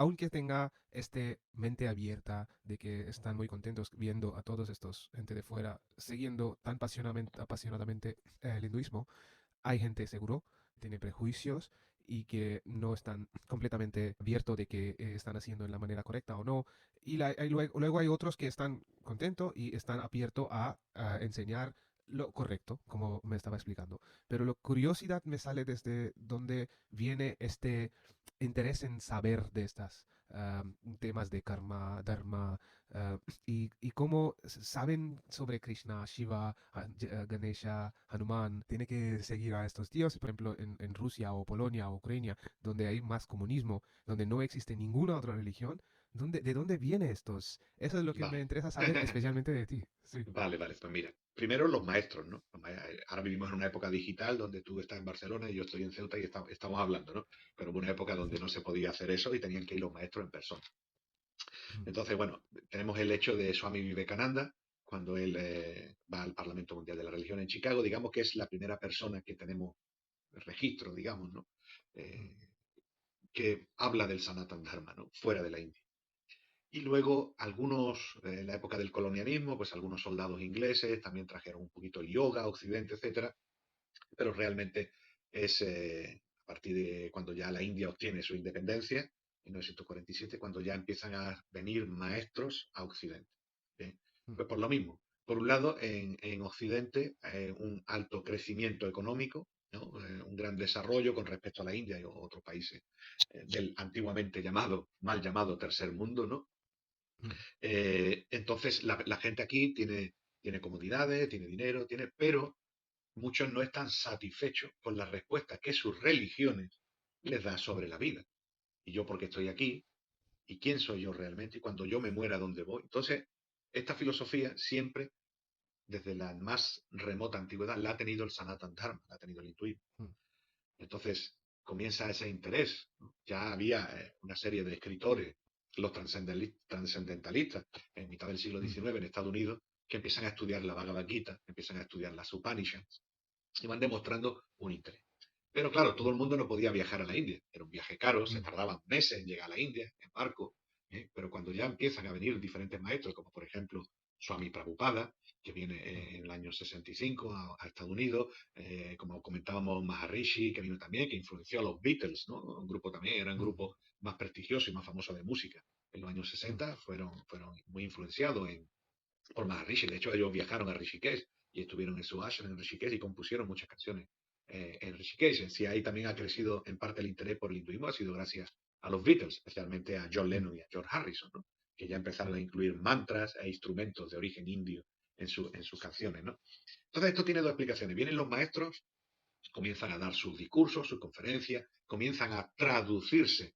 aunque tenga mente abierta de que están muy contentos viendo a todos estos gente de fuera siguiendo tan apasionadamente el hinduismo, hay gente seguro, tiene prejuicios y que no están completamente abiertos de que están haciendo en la manera correcta o no. Luego hay otros que están contentos y están abiertos a enseñar lo correcto, como me estaba explicando. Pero la curiosidad me sale desde donde viene este interés en saber de estas temas de karma, dharma, ah, y cómo saben sobre Krishna, Shiva, Ganesha, Hanuman, tiene que seguir a estos dioses, por ejemplo, en Rusia o Polonia o Ucrania, donde hay más comunismo, donde no existe ninguna otra religión. ¿De dónde viene estos? Eso es lo que me Vale. interesa saber, especialmente de ti. Sí. Vale, vale. Pues mira, primero los maestros, ¿no? Ahora vivimos en una época digital donde tú estás en Barcelona y yo estoy en Ceuta y estamos hablando, ¿no? Pero hubo una época donde no se podía hacer eso y tenían que ir los maestros en persona. Mm, Entonces, bueno, tenemos el hecho de Swami Vivekananda, cuando él va al Parlamento Mundial de la Religión en Chicago, digamos que es la primera persona que tenemos registro, digamos, ¿no? mm, Eh, que habla del Sanatan Dharma, ¿no? Fuera de la India. Y luego algunos, en la época del colonialismo, pues algunos soldados ingleses también trajeron un poquito el yoga a Occidente, etcétera, pero realmente es a partir de cuando ya la India obtiene su independencia, en 1947, cuando ya empiezan a venir maestros a Occidente. ¿Bien? mm, Pues por lo mismo, por un lado, en Occidente, un alto crecimiento económico, ¿no? Un gran desarrollo con respecto a la India y otros países del antiguamente llamado, mal llamado tercer mundo, ¿no? mm, Entonces, la gente aquí tiene comodidades, tiene dinero, pero muchos no están satisfechos con las respuestas que sus religiones les dan mm, sobre la vida. Y yo porque estoy aquí, y quién soy yo realmente, y cuando yo me muera, ¿dónde voy? Entonces, esta filosofía siempre, desde la más remota antigüedad, la ha tenido el Sanatan Dharma, la ha tenido el hinduismo. mm, Entonces, comienza ese interés, ¿no? Ya había una serie de escritores, los trascendentalistas, en mitad del siglo mm, XIX en Estados Unidos, que empiezan a estudiar la Bhagavad Gita, empiezan a estudiar las Upanishads, y van demostrando un interés. Pero claro, todo mm, el mundo no podía viajar a la India. Era un viaje caro, se mm, tardaban meses en llegar a la India, en barco. Pero cuando ya empiezan a venir diferentes maestros, como por ejemplo Swami Prabhupada, que viene mm, en el año 65 a Estados Unidos, como comentábamos Maharishi, que vino también, que influenció a los Beatles, ¿no? Un grupo también, era un mm, grupo más prestigioso y más famoso de música. En los años mm, 60 fueron muy influenciados por Maharishi. De hecho, ellos viajaron a Rishikesh y estuvieron en su ashram en Rishikesh y compusieron muchas canciones en Rishikesh. En sí, ahí también ha crecido en parte el interés por el hinduismo, ha sido gracias a los Beatles, especialmente a John mm, Lennon y a George Harrison, ¿no? Que ya empezaron mm, a incluir mantras e instrumentos de origen indio en sus canciones, ¿no? Entonces, esto tiene dos explicaciones. Vienen los maestros, comienzan a dar sus discursos, sus conferencias, comienzan a traducirse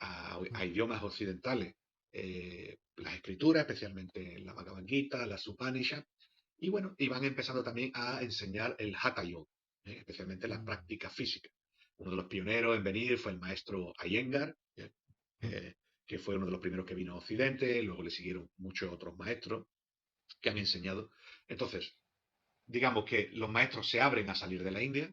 mm, a idiomas occidentales las escrituras, especialmente la Bhagavad Gita, las Upanishads, y bueno, y van empezando también a enseñar el Hatha Yoga, especialmente la mm, práctica física. Uno de los pioneros en venir fue el maestro Iyengar, mm, eh, que fue uno de los primeros que vino a Occidente, luego le siguieron muchos otros maestros que han enseñado. Entonces, digamos que los maestros se abren a salir de la India,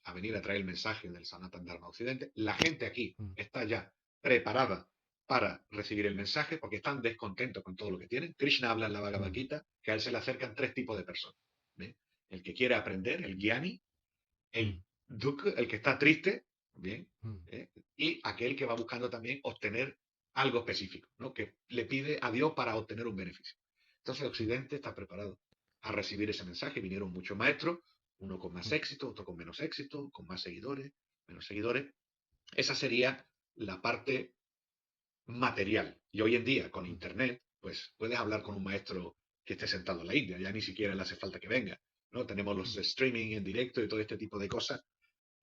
a venir a traer el mensaje del Sanatan Dharma a Occidente. La gente aquí mm, está ya preparada para recibir el mensaje porque están descontentos con todo lo que tienen. Krishna habla en la Bhagavad mm, Gita que a él se le acercan tres tipos de personas. ¿Ve? El que quiere aprender, el Gyani, el mm, Dukh, el que está triste, ¿bien? mm, ¿Eh? Y aquel que va buscando también obtener algo específico, ¿no? Que le pide a Dios para obtener un beneficio. Entonces mm, Occidente está preparado a recibir ese mensaje. Vinieron muchos maestros, uno con más mm, éxito, otro con menos éxito, con más seguidores, menos seguidores. Esa sería la parte material. Y hoy en día, con mm, Internet, pues puedes hablar con un maestro que esté sentado en la India, ya ni siquiera le hace falta que venga. ¿No? Tenemos los mm, streaming en directo y todo este tipo de cosas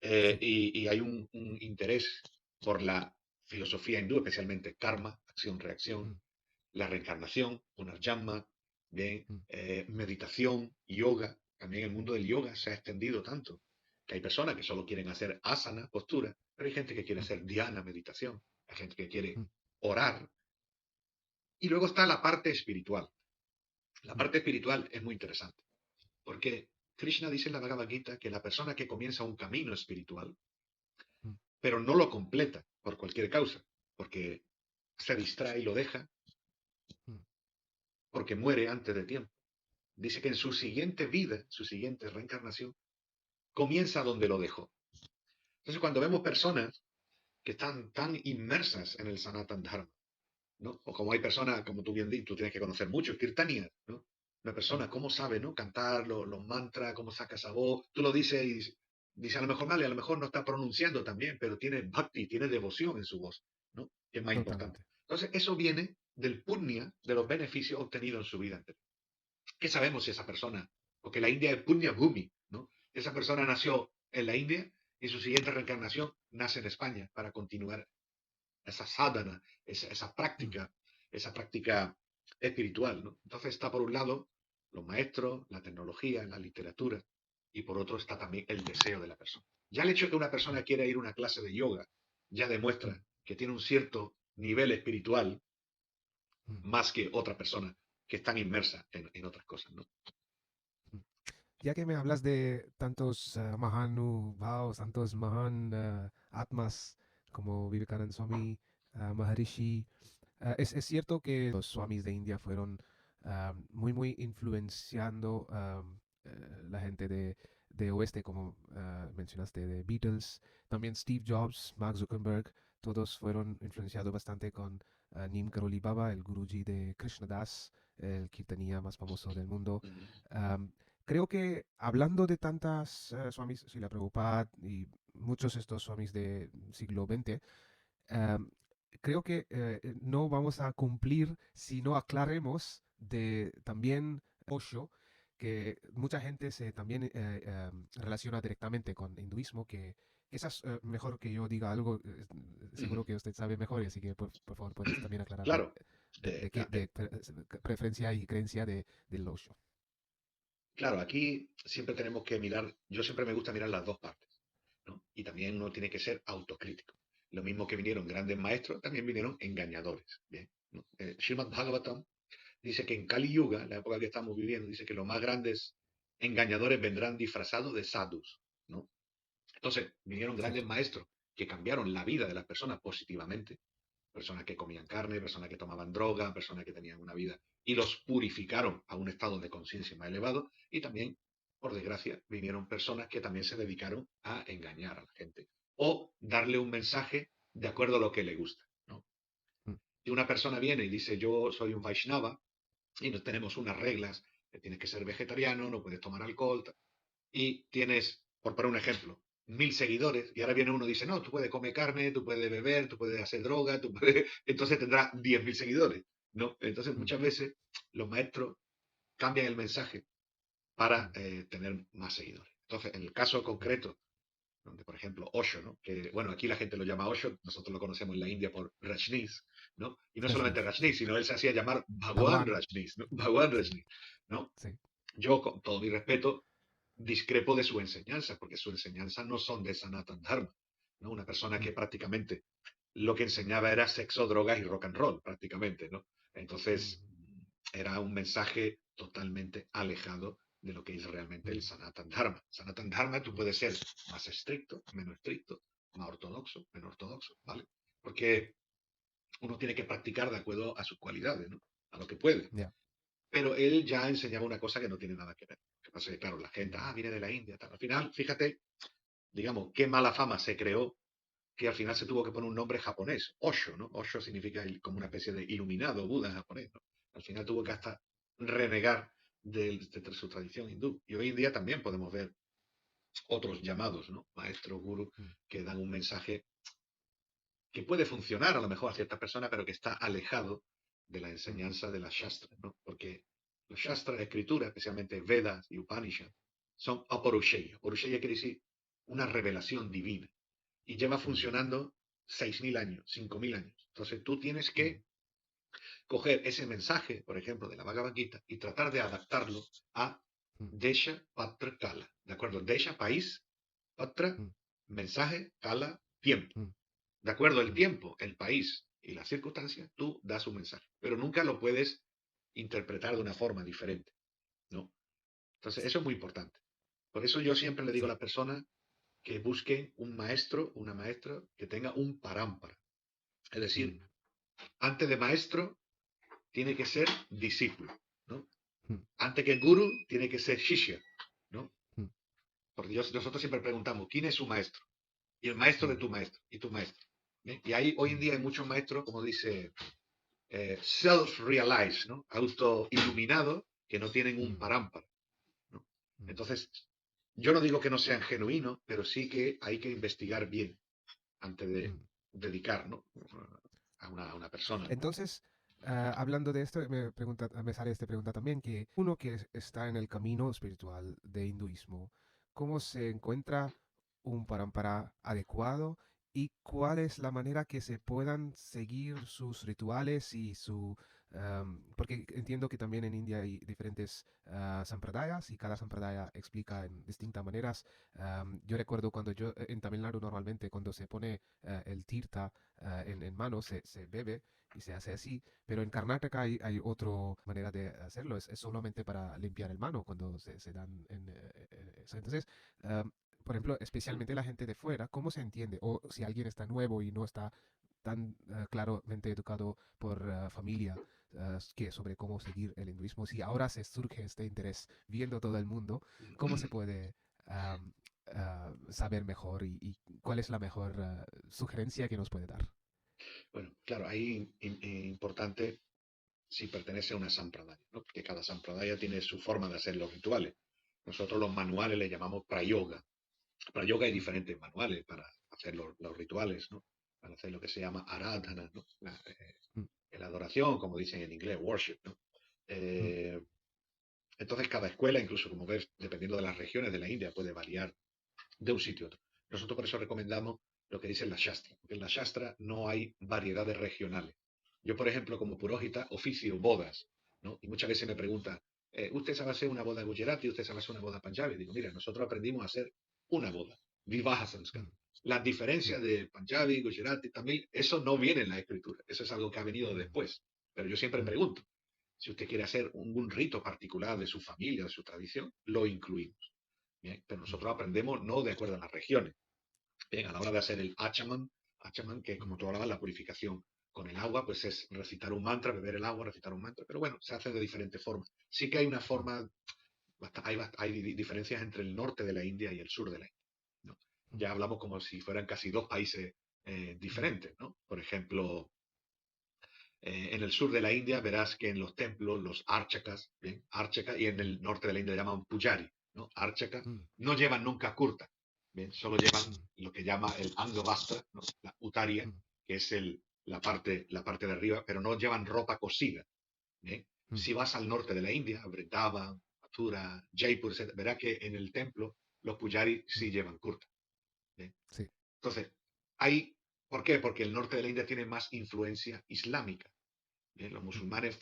sí, y hay un interés por la filosofía hindú, especialmente karma, acción-reacción, mm, la reencarnación, punarjamma, bien, mm, meditación, yoga. También el mundo del yoga se ha extendido tanto que hay personas que solo quieren hacer asana, postura, pero hay gente que quiere mm, hacer dhyana, meditación, hay gente que quiere mm, orar. Y luego está la parte espiritual. La mm, parte espiritual es muy interesante, porque Krishna dice en la Bhagavad Gita que la persona que comienza un camino espiritual mm, pero no lo completa por cualquier causa, porque se distrae y lo deja mm, porque muere antes de tiempo. Dice que en su siguiente vida, su siguiente reencarnación, comienza donde lo dejó. Entonces, cuando vemos personas que están tan inmersas en el Sanatan Dharma, ¿no? O como hay personas, como tú bien dices, tú tienes que conocer mucho, Kirtanias, ¿no? Una mm, persona, ¿cómo sabe, no? Cantar los mantras, cómo saca esa voz. Tú lo dices y dice, a lo mejor vale, a lo mejor no está pronunciando también, pero tiene bhakti, tiene devoción en su voz, ¿no? Que es más importante. totalmente. Entonces, eso viene del punya, de los beneficios obtenidos en su vida anterior. ¿Qué sabemos si esa persona? Porque la India es punya bhumi, ¿no? Esa persona nació en la India y su siguiente reencarnación nace en España para continuar esa sadhana, Mm, esa práctica espiritual, ¿no? Entonces está por un lado los maestros, la tecnología, la literatura, y por otro está también el deseo de la persona. Ya el hecho de que una persona mm, quiera ir a una clase de yoga ya mm, demuestra que tiene un cierto nivel espiritual mm, más que otra persona que están inmersa en otras cosas, ¿no? mm. Ya que me hablas de tantos Mahanubhavas, tantos Mahan Atmas como Vivekananda Swami, Maharishi, es cierto que los Swamis de India fueron muy influenciando la gente de oeste, como mencionaste, de Beatles, también Steve Jobs, Mark Zuckerberg, todos fueron influenciados bastante con Neem Karoli Baba, el guruji de Krishna Das, el kirtaniya más famoso del mundo. Ujú, Am, Creo que hablando de tantas Swamis, Srila Prabhupada y muchos de estos Swamis de siglo XX, Am, creo que no vamos a cumplir si no aclaremos de también Osho, que mucha gente se también relaciona directamente con hinduismo, que quizás mejor que yo diga algo, ujú. seguro que usted sabe mejor, así que por favor puedes también aclararme Claro, de qué la- de preferencia y creencia del Osho. claro, aquí siempre tenemos que mirar, yo siempre me gusta mirar las dos partes, ¿no? Y también uno tiene que ser autocrítico. Lo mismo que vinieron grandes maestros, también vinieron engañadores. Bien, ¿no? Srimad Bhagavatam dice que en Kali Yuga, la época que estamos viviendo, dice que los más grandes engañadores vendrán disfrazados de sadhus, ¿no? Entonces, vinieron grandes Cierto. maestros que cambiaron la vida de las personas positivamente, personas que comían carne, personas que tomaban droga, personas que tenían una vida, y los purificaron a un estado de conciencia más elevado, y también, por desgracia, vinieron personas que también se dedicaron a engañar a la gente o darle un mensaje de acuerdo a lo que le gusta, ¿no? Mm, Si una persona viene y dice yo soy un Vaishnava y no tenemos unas reglas, que tienes que ser vegetariano, no puedes tomar alcohol, y tienes, por poner un ejemplo, 1.000 seguidores, y ahora viene uno y dice, no, tú puedes comer carne, tú puedes beber, tú puedes hacer droga, tú puedes... entonces tendrá 10.000 seguidores, ¿no? Entonces mm, muchas veces los maestros cambian el mensaje para mm, tener más seguidores. Entonces, en el caso mm. concreto, donde por ejemplo Osho, ¿no? Que bueno, aquí la gente lo llama Osho, nosotros lo conocemos en la India por Rajneesh, ¿no? Y no solamente Rajneesh, sí. Rajneesh, sino él se hacía llamar Bhagwan Bhagwan, Rajneesh, ¿no? Bhagwan sí, Rajneesh, ¿no? sí. Yo, con todo mi respeto, discrepo de su enseñanza, porque su enseñanza no son de Sanatan Dharma, ¿no? Una persona que Mm, prácticamente lo que enseñaba era sexo, drogas y rock and roll, prácticamente, ¿no? mm, Entonces, era un mensaje totalmente alejado de lo que es realmente el mm, Sanatan Dharma. Sanatan Dharma tú mm, puedes ser más estricto, más ortodoxo, menos ortodoxo, ¿vale? Porque uno tiene que practicar de acuerdo a sus cualidades, ¿no? A lo que puede. ya. Pero él ya enseñaba una cosa que no tiene nada que ver. Lo que pasa es que, claro, la gente, Mm, viene de la India, tal. Al final, fíjate, digamos, qué mala fama se creó que al final se tuvo que poner un nombre japonés, Osho, ¿no? Osho significa como una mm, especie de iluminado, Buda en japonés, ¿no? Al final tuvo que hasta renegar de su tradición hindú. Y hoy en día también podemos ver otros llamados, ¿no? Maestros, gurú, mm, que dan un mensaje que puede funcionar a lo mejor a ciertas personas, pero que está alejado de la mm, enseñanza de las Shastras, ¿no? Porque los Shastras, escritura, especialmente Vedas y Upanishad, son aporusheya. Aporusheya quiere decir una revelación divina y lleva mm, funcionando 6.000 años, 5.000 años. Entonces tú tienes mm, que coger ese mensaje, por ejemplo, de la Bhagavad Gita y tratar de adaptarlo a mm, Desha, Patra, Kala. ¿De acuerdo? Desha, país, Patra, mm, mensaje, Kala, tiempo. mm, De acuerdo al mm. tiempo, el país y las circunstancias, tú das un mensaje. Pero nunca lo puedes interpretar de una forma diferente, ¿no? Entonces, eso es muy importante. Por eso yo siempre le digo a Sí. las personas que busquen un maestro, una maestra que tenga un parámpara. Es decir, Mm, Antes de maestro, tiene que ser discípulo, ¿no? mm, Antes que guru, tiene que ser shishya, ¿no? mm, Porque nosotros siempre preguntamos, ¿quién es su maestro? Y el maestro de mm, tu maestro, y tu maestro. ¿Bien? Y ahí, hoy en mm, día hay muchos maestros, como dice, self-realized, ¿no? Auto-iluminados, que no tienen un mm, parámpara, ¿no? mm, Entonces, yo no digo que no sean genuinos, pero sí que hay que investigar bien antes de mm. dedicar, ¿no? A una persona, ¿no? Entonces, hablando de esto, me sale esta pregunta también, que uno que está en el camino espiritual de hinduismo, ¿cómo se encuentra un parampara adecuado y cuál es la manera que se puedan seguir sus rituales y porque entiendo que también en India hay diferentes sampradayas y cada sampradaya explica en distintas maneras. Yo recuerdo cuando en Tamil Nadu normalmente cuando se pone el tirta en mano, se bebe y se hace así, pero en Karnataka hay otra manera de hacerlo, es solamente para limpiar el mano cuando se dan eso. Entonces, um, por ejemplo, especialmente la gente de fuera, ¿cómo se entiende? O si alguien está nuevo y no está tan claramente educado por familia que sobre cómo seguir el hinduismo, si ahora se surge este interés viendo todo el mundo, ¿cómo se puede um, saber mejor y cuál es la mejor sugerencia que nos puede dar? Bueno, claro, ahí importante si pertenece a una sampradaya, ¿no? Porque cada sampradaya tiene su forma de hacer los rituales. Nosotros los manuales le llamamos prayoga. Prayoga hay Mm, diferentes manuales para hacer los rituales, ¿no? Para hacer lo que se llama aradhana, ¿no? mm, La adoración, como dicen en inglés, worship, ¿no? mm, Eh, entonces, cada escuela, incluso como ves, dependiendo de las regiones de la India, puede variar de un sitio a otro. Nosotros por eso recomendamos lo que dice la Shastra, porque en la Shastra no hay variedades regionales. Yo, por ejemplo, como purógita, oficio bodas, ¿no? Y muchas veces me preguntan, ¿usted sabe hacer una boda gujarati? ¿Usted sabe hacer una boda punjabi? Digo, mira, nosotros aprendimos a hacer una boda, Vivaha Sanskar. mm, Las mm, diferencias de Punjabi, Gujarati, también, eso no viene en la escritura, eso es algo que ha venido mm, después. Pero yo siempre mm, pregunto, si usted quiere hacer un rito particular de su familia, de su tradición, lo incluimos. Bien, pero mm, nosotros aprendemos no de acuerdo a las regiones. Bien, a la hora de hacer el achaman, que mm, como tú hablabas, la purificación con el agua, pues es recitar un mantra, beber el agua, recitar un mantra, pero bueno, se hace de diferentes formas. Sí que hay una mm, forma, hay diferencias entre el norte de la India y el sur de la India, ¿no? mm, Ya hablamos como si fueran casi dos países mm, diferentes, ¿no? Por ejemplo, en el sur de la India verás que en los templos, los archakas, ¿bien? Archaka, y en mm, el norte de la India llaman pujari, ¿no? Archaka, mm, no llevan nunca kurta, ¿bien? Solo llevan mm, lo que llama el angavastra, ¿no? La utaria, mm, que es la parte de arriba, pero no llevan ropa cosida, ¿bien? mm. Si vas al norte de la India, a Vrindavan, Mathura, Jaipur, etc., verás que en el templo los pujari Mm, sí llevan kurta, ¿bien? sí. Entonces, ¿por qué? Porque el norte de la India tiene más influencia islámica. Los Mm, musulmanes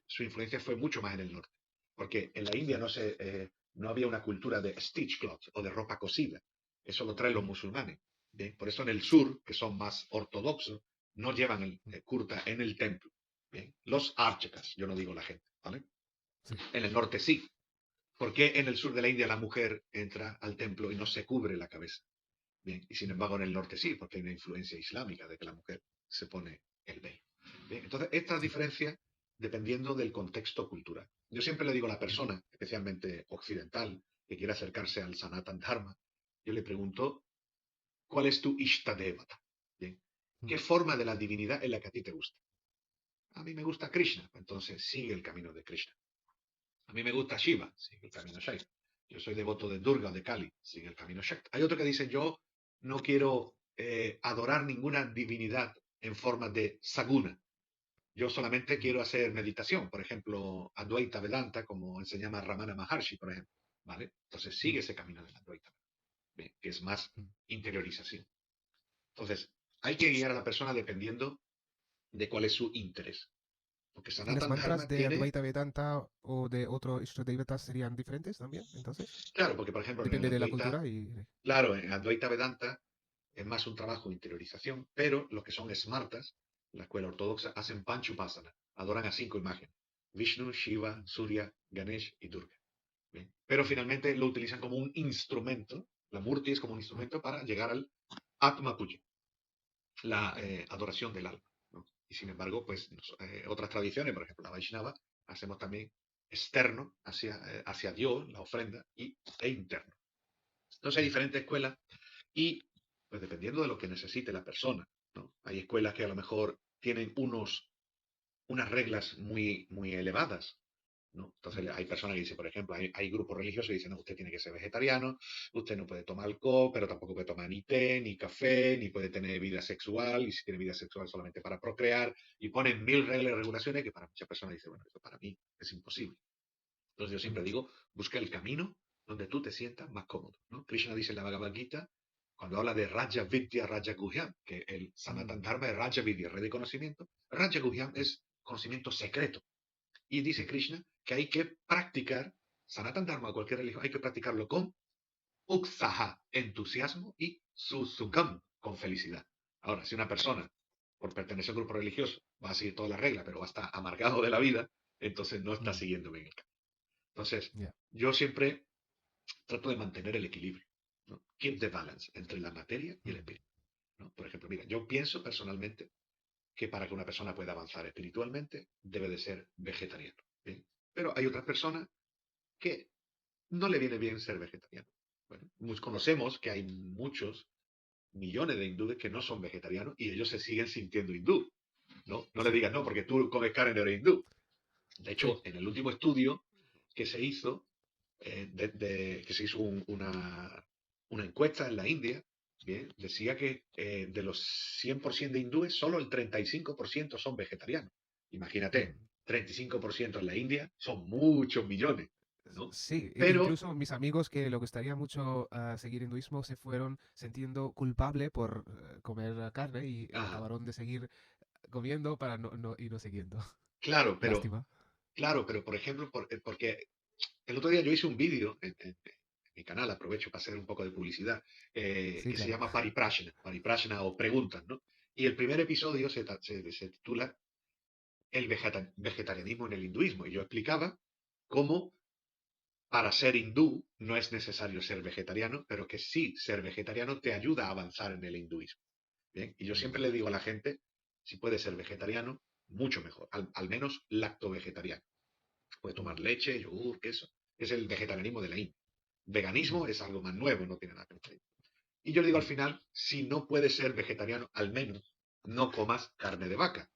su influencia fue mucho más en el norte, porque en la India mm, no había una cultura de stitch cloth o de ropa cosida, eso lo traen los mm, musulmanes. Bien, por eso en el sur, que son más ortodoxos, no llevan el mm, kurta en el templo. Bien, los archakas, yo no digo la gente, ¿vale? sí. En el norte sí. ¿Por qué en el sur de la India la mujer entra al templo y no se cubre la cabeza? Bien, y sin Mm, embargo en el norte sí, porque hay una influencia islámica de que la mujer se pone el velo. Bien, entonces, estas sí. diferencias dependiendo del contexto cultural. Yo siempre le digo a la Mm, persona, especialmente occidental, que quiere acercarse al Sanatan Dharma, yo le pregunto, ¿cuál es tu Ishtadevata? Bien, mm, ¿qué forma de la divinidad es la que a ti te gusta? A mí me gusta Krishna, entonces sigue el camino de Krishna. A mí me gusta Shiva, sigue el camino Shiva. Yo soy devoto de Durga o de Kali, sigue el camino Shakti. Hay otro que dice, yo no quiero adorar ninguna divinidad en forma de saguna. Yo solamente mm, quiero hacer meditación, por ejemplo, Advaita Vedanta, como enseñaba Ramana Maharshi, por ejemplo. ¿Vale? Entonces sigue mm, ese camino del Advaita, ¿bien? Que es más mm. interiorización. Entonces, hay que guiar a la persona dependiendo de cuál es su interés. Porque ¿Y los Sanatan mantras Dharma de tiene, Advaita Vedanta o de otro Ishtadevatas serían diferentes también? Entonces, claro, porque por ejemplo en el depende de la Advaita, cultura y... claro, en Advaita Vedanta es más un trabajo de interiorización, pero los que son smartas, la escuela ortodoxa, hacen Panchupasana, adoran a 5 imágenes: Vishnu, Shiva, Mm, Surya, Ganesh y Durga. ¿Bien? Pero mm, finalmente lo utilizan como un instrumento, la Murti es como un mm, instrumento para llegar al Atma Puja. la adoración del alma, ¿no? Y sin embargo, pues otras tradiciones, por ejemplo la Vaishnava, hacemos también externo hacia Dios, la ofrenda, e interno. Entonces hay Sí. diferentes escuelas y pues dependiendo de lo que necesite la persona, ¿no? Hay escuelas que a lo mejor tienen unas reglas muy, muy elevadas, ¿no? Entonces Mm, hay personas que dicen, por ejemplo, hay grupos religiosos que dicen, no, usted tiene que ser vegetariano, usted no puede tomar alcohol, pero tampoco puede tomar ni té, ni café, ni puede tener vida sexual, y si tiene vida sexual solamente para procrear, y ponen mil reglas y regulaciones que para muchas personas dicen, bueno, eso para mí es imposible. Entonces yo siempre mm, digo, busca el camino donde tú te sientas más cómodo, ¿no? Krishna dice en la Bhagavad Gita, cuando habla de Raja Vidya, Raja Guhyam, que el Sanatan mm, Dharma es Raja Vidya, rey de conocimiento, Raja Guhyam mm, es conocimiento secreto. Y dice mm, Krishna que hay que practicar Sanatan Dharma o cualquier religión, hay que practicarlo con Uksaha, entusiasmo, y mm, Susukam, con felicidad. Ahora, si una persona, por pertenecer a un grupo religioso, va a seguir todas las reglas, pero va a estar amargado de la vida, entonces no está mm, siguiendo bien el camino. Entonces, yeah, yo siempre trato de mantener el equilibrio, ¿no? Keep the balance entre la materia y el mm, espíritu, ¿no? Por ejemplo, mira, yo pienso personalmente que para que una persona pueda avanzar espiritualmente debe de ser vegetariano. ¿Bien? Pero hay otras personas que no le viene bien ser vegetariano. Bueno, conocemos que hay muchos millones de hindúes que no son vegetarianos y ellos se siguen sintiendo hindú. No, no le sí, digas, no, porque tú comes carne, eres hindú. De sí. hecho, en el último estudio que se hizo, que se hizo una encuesta en la India, bien, decía que de los 100% de hindúes, solo el 35% son vegetarianos. Imagínate, Mm. 35% en la India son muchos millones, ¿no? Sí, Pero, incluso mis amigos que le gustaría mucho seguir hinduismo se fueron sintiendo culpable por comer carne y ah, acabaron de seguir comiendo para y no siguiendo. claro, Lástima. pero por ejemplo, porque el otro día yo hice un vídeo en mi canal, aprovecho para hacer un poco de publicidad, Sí, que se claro. llama Pariprashna o Preguntas, ¿no? Y el primer episodio se titula El vegetarianismo en el hinduismo. Y yo explicaba cómo para ser hindú no es necesario ser vegetariano, pero que sí ser vegetariano te ayuda a avanzar en el hinduismo. Bien, y yo siempre Mm, le digo a la gente, si puede ser vegetariano, mucho mejor, al menos lacto vegetariano. Puede mm, tomar leche, yogur, queso. Es el vegetarianismo de la India. Veganismo mm, es algo más nuevo, no tiene nada que ver. Y yo le digo al mm, final, si no puedes ser vegetariano, al menos no comas carne de vaca,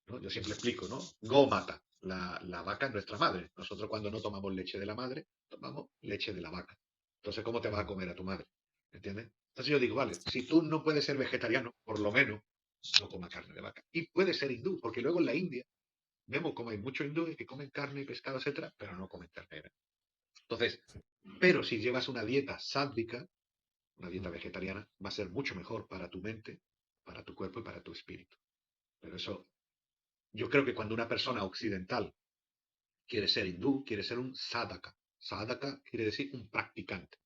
¿no? Yo siempre explico, ¿no? Gómata, la vaca es nuestra madre. Nosotros cuando no tomamos leche de la madre, tomamos leche de la vaca. Entonces, ¿cómo te vas a mm, comer a tu madre? ¿Entiendes? Entonces yo digo, vale, si tú no puedes ser vegetariano, por lo menos no comas carne de vaca. Y puedes ser hindú, porque luego en la India vemos como hay muchos hindúes que comen carne, pescado, etcétera, pero no comen ternera. Entonces, sí, pero si llevas una dieta sádvica, una dieta mm, vegetariana, va a ser mucho mejor para tu mente, para tu cuerpo y para tu espíritu. Pero eso, yo creo que cuando una persona occidental quiere ser hindú, quiere ser un sadhaka. Sadhaka quiere decir un practicante.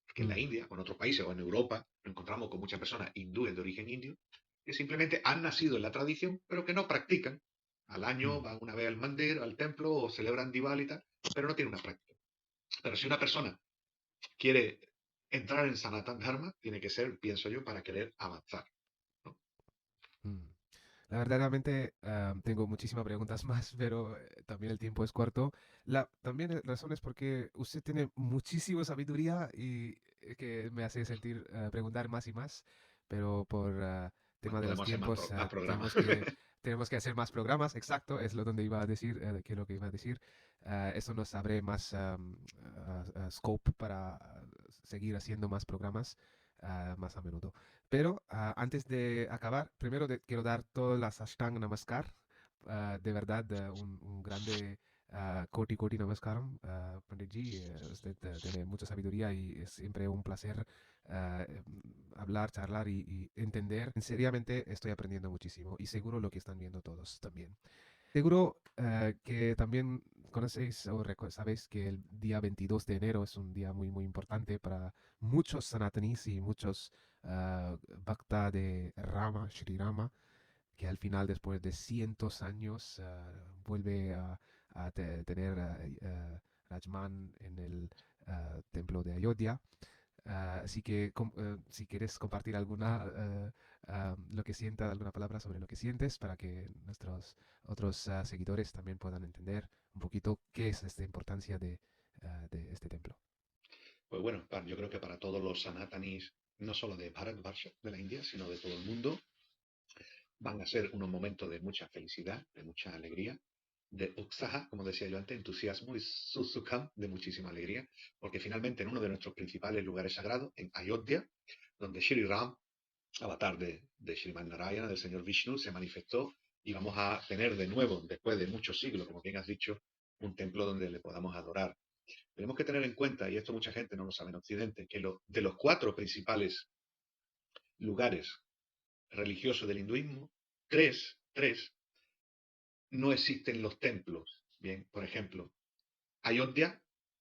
Porque en la mm, India, o en otros países, o en Europa, nos encontramos con muchas personas hindúes de origen indio que simplemente han nacido en la tradición, pero que no practican. Al año mm. van una vez al mandir, al templo, o celebran Diwali y tal, pero no tienen una práctica. Pero si una persona quiere entrar en Sanatan Dharma, tiene que ser, pienso yo, para querer avanzar, ¿no? Mm. La verdaderamente tengo muchísimas preguntas más, pero también el tiempo es corto. También la razón es porque usted tiene muchísima sabiduría y que me hace sentir preguntar más y más, pero por Pues tema de los podemos hacer tiempos más programas. tenemos que hacer más programas, exacto, es lo donde iba a decir, que es lo que iba a decir. Eso nos abre más scope para seguir haciendo más programas más a menudo. Pero antes de acabar, primero quiero dar todas las Ashtanga Namaskar. De verdad, un grande Koti Koti Namaskaram, Panditji. Usted tiene mucha sabiduría y es siempre un placer hablar, charlar y entender. Seriamente estoy aprendiendo muchísimo y seguro lo que están viendo todos también. Seguro que también conocéis o sabéis que el día 22 de enero es un día muy, muy importante para muchos sanatanis y muchos bhakta de Rama, Shri Rama, que al final, después de cientos años, vuelve a tener Rajman en el templo de Ayodhya. Así que si quieres compartir lo que sienta, alguna palabra sobre lo que sientes para que nuestros otros seguidores también puedan entender un poquito qué es esta importancia de este templo. Pues bueno, yo creo que para todos los sanatanis, no solo de Bharatvarsha, de la India, sino de todo el mundo, van a ser unos momentos de mucha felicidad, de mucha alegría, de utsaha, como decía yo antes, entusiasmo, y sukham, de muchísima alegría, porque finalmente en uno de nuestros principales lugares sagrados, en Ayodhya, donde Shri Ram, avatar de Sriman Narayana, del señor Vishnu, se manifestó, y vamos a tener de nuevo, después de muchos siglos, como bien has dicho, un templo donde le podamos adorar. Tenemos que tener en cuenta, y esto mucha gente no lo sabe en Occidente, que de los 4 principales lugares religiosos del hinduismo, tres no existen los templos. Bien, por ejemplo, Ayodhya,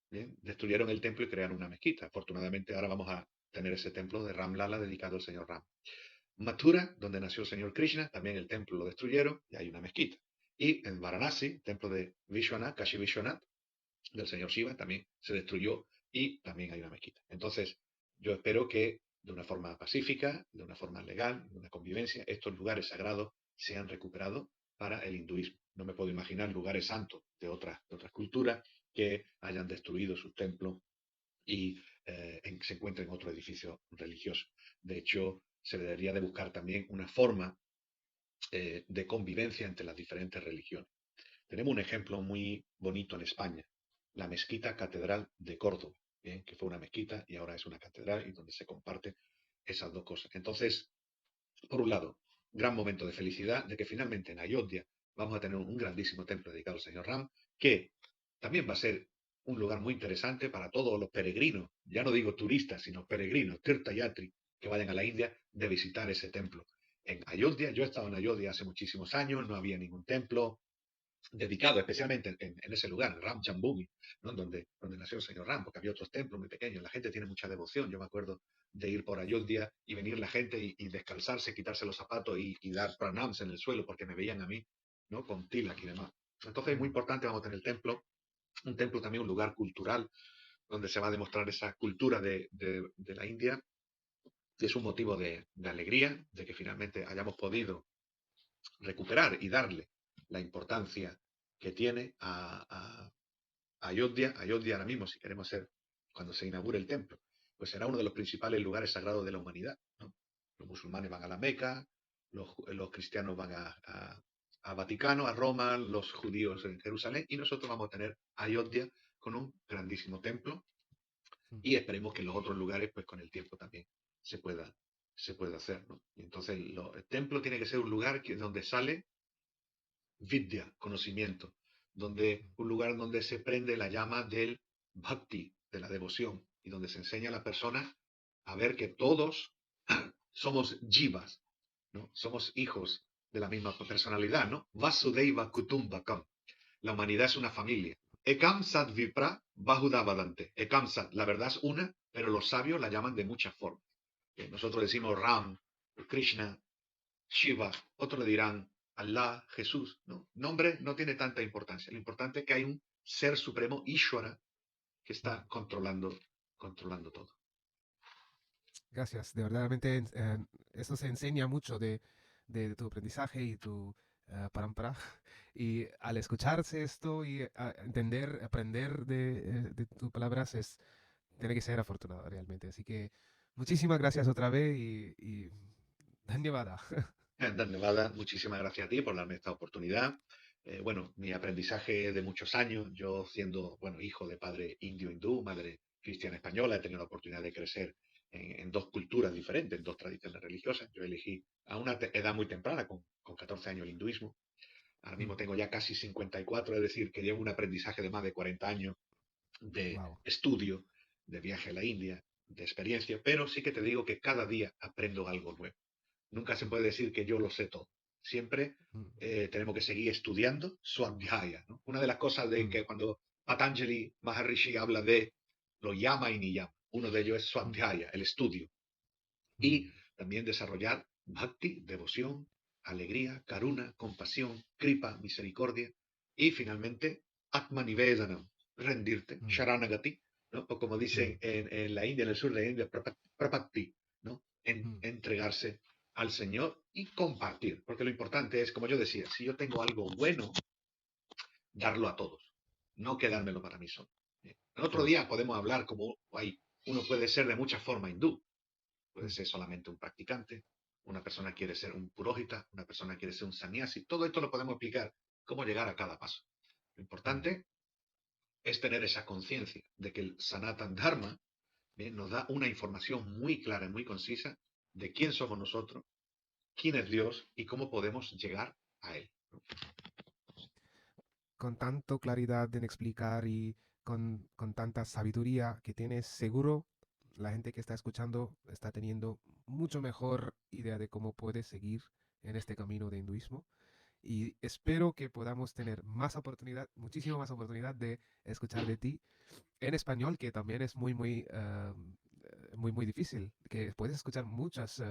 bien, destruyeron el templo y crearon una mezquita. Afortunadamente ahora vamos a tener ese templo de Ram Lala dedicado al señor Ram. Mathura, donde nació el señor Krishna, también el templo lo destruyeron y hay una mezquita. Y en Varanasi, templo de Vishwanath, Kashi Vishwanath, del señor Shiva, también se destruyó y también hay una mezquita. Entonces, yo espero que de una forma pacífica, de una forma legal, de una convivencia, estos lugares sagrados sean recuperados para el hinduismo. No me puedo imaginar lugares santos de otras culturas que hayan destruido sus templos y se encuentren en otro edificio religioso. De hecho, se debería de buscar también una forma de convivencia entre las diferentes religiones. Tenemos un ejemplo muy bonito en España, la Mezquita Catedral de Córdoba, ¿bien? Que fue una mezquita y ahora es una catedral y donde se comparten esas dos cosas. Entonces, por un lado, gran momento de felicidad de que finalmente en Ayodhya vamos a tener un grandísimo templo dedicado al señor Ram, que también va a ser un lugar muy interesante para todos los peregrinos, ya no digo turistas, sino peregrinos, tirtayatri, que vayan a la India, de visitar ese templo. En Ayodhya, yo he estado en Ayodhya hace muchísimos años, no había ningún templo, dedicado especialmente en ese lugar, Ram Jambumi, ¿no? Donde nació el señor Ram, porque había otros templos muy pequeños. La gente tiene mucha devoción. Yo me acuerdo de ir por Ayodhya y venir la gente y descalzarse, quitarse los zapatos y dar pranams en el suelo porque me veían a mí, ¿no? Con tilak y demás. Entonces es muy Mm, importante, vamos a tener el templo, un templo también, un lugar cultural donde se va a demostrar esa cultura de la India, y es un motivo de alegría de que finalmente hayamos podido recuperar y darle la importancia que tiene a Ayodhya. Ayodhya ahora mismo, si queremos ser, cuando se inaugure el templo, pues será uno de los principales lugares sagrados de la humanidad, ¿no? Los musulmanes van a la Meca, los cristianos van a Vaticano, a Roma, los judíos en Jerusalén, y nosotros vamos a tener Ayodhya con un grandísimo templo, mm, y esperemos que en los otros lugares, pues con el tiempo también se pueda, se pueda hacer, ¿no? Y entonces el templo tiene que ser un lugar donde sale vidya, conocimiento, donde un lugar donde se prende la llama del bhakti, de la devoción, y donde se enseña a la persona a ver que todos somos jivas, ¿no? Somos hijos de la misma personalidad, ¿no? Vasudeiva Kutumbakam. La humanidad es una familia. Ekam Sat Vipra Bahudavadante. Ekam Sat, la verdad es una, pero los sabios la llaman de muchas formas. Nosotros decimos Ram, Krishna, Shiva, otros le dirán Allah, Jesús, ¿no? Nombre no tiene tanta importancia. Lo importante es que hay un ser supremo, Ishvara, que mm. está controlando todo. Gracias, de verdaderamente eso se enseña mucho de tu aprendizaje y tu parampara. Y al escucharse esto y entender, aprender de tus palabras, tiene que ser afortunado realmente. Así que muchísimas gracias otra vez y Dhanyavada. Nevada, muchísimas gracias a ti por darme esta oportunidad. Bueno, mi aprendizaje de muchos años, yo siendo, bueno, hijo de padre indio-hindú, madre cristiana española, he tenido la oportunidad de crecer en dos culturas diferentes, en dos tradiciones religiosas. Yo elegí a una edad muy temprana, con 14 años, el hinduismo. Ahora mismo tengo ya casi 54, es decir, que llevo un aprendizaje de más de 40 años de Wow. estudio, de viaje a la India, de experiencia, pero sí que te digo que cada día aprendo algo nuevo. Nunca se puede decir que yo lo sé todo. Siempre tenemos que seguir estudiando Swadhyaya, ¿no? Una de las cosas de que cuando Patanjali Maharishi habla de lo llama y niyama, uno de ellos es Swadhyaya, el estudio. Y también desarrollar bhakti, devoción, alegría, karuna, compasión, kripa, misericordia. Y finalmente, Atmanivedanam, rendirte, Sharanagati, ¿no? O como dicen Sí. en la India, en el sur de la India, prapatti, ¿no? Mm, Entregarse al Señor y compartir. Porque lo importante es, como yo decía, si yo tengo algo bueno, darlo a todos, no quedármelo para mí solo. En otro claro. día podemos hablar como hay, uno puede ser de muchas formas hindú, puede Mm, ser solamente un practicante, una persona quiere ser un puróhita, una persona quiere ser un sannyasi, todo esto lo podemos explicar, cómo llegar a cada paso. Lo mm. importante es tener esa conciencia de que el Sanatan Dharma, bien, nos da una información muy clara y muy concisa de quién somos nosotros, quién es Dios y cómo podemos llegar a Él. Con tanto claridad en explicar y con tanta sabiduría que tienes, seguro la gente que está escuchando está teniendo mucho mejor idea de cómo puede seguir en este camino de hinduismo. Y espero que podamos tener más oportunidad, muchísima más oportunidad de escuchar de ti en español, que también es muy difícil, que puedes escuchar muchos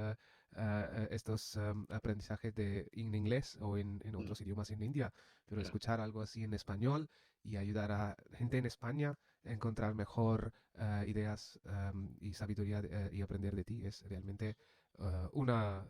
estos aprendizajes en inglés o en Mm, otros idiomas en India, pero claro. escuchar algo así en español y ayudar a gente en España a encontrar mejor ideas y sabiduría y aprender de ti es realmente una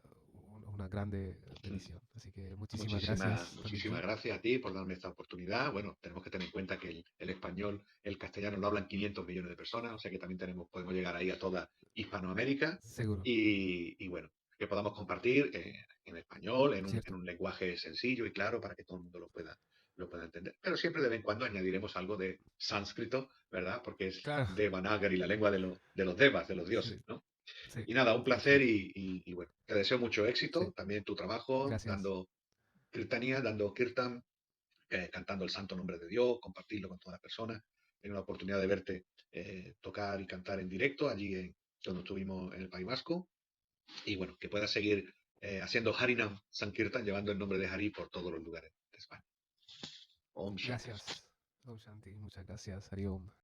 grande bendición. Así que muchísimas Muchísimas, gracias, muchísimas Panditji. gracias a ti por darme esta oportunidad. Bueno, tenemos que tener en cuenta que el español, el castellano lo hablan 500 millones de personas, o sea que también podemos llegar ahí a toda Hispanoamérica Seguro, y bueno, que podamos compartir en español, en cierto. un lenguaje sencillo y claro para que todo el mundo lo pueda entender. Pero siempre de vez en cuando añadiremos algo de sánscrito, ¿verdad? Porque es Claro, Devanagari, la lengua de los devas, de los dioses, sí, ¿no? sí, Y nada, un placer cierto. y bueno, te deseo mucho Sí, éxito, también tu trabajo, gracias. dando Kirtania, dando Kirtan, cantando el santo nombre de Dios, compartirlo con todas las personas. Tengo la oportunidad de verte tocar y cantar en directo allí donde estuvimos en el País Vasco. Y bueno, que puedas seguir haciendo Harinam Sankirtan, llevando el nombre de Hari por todos los lugares de España. Om Shanti. Gracias. Om Shanti. Muchas gracias. Hariom.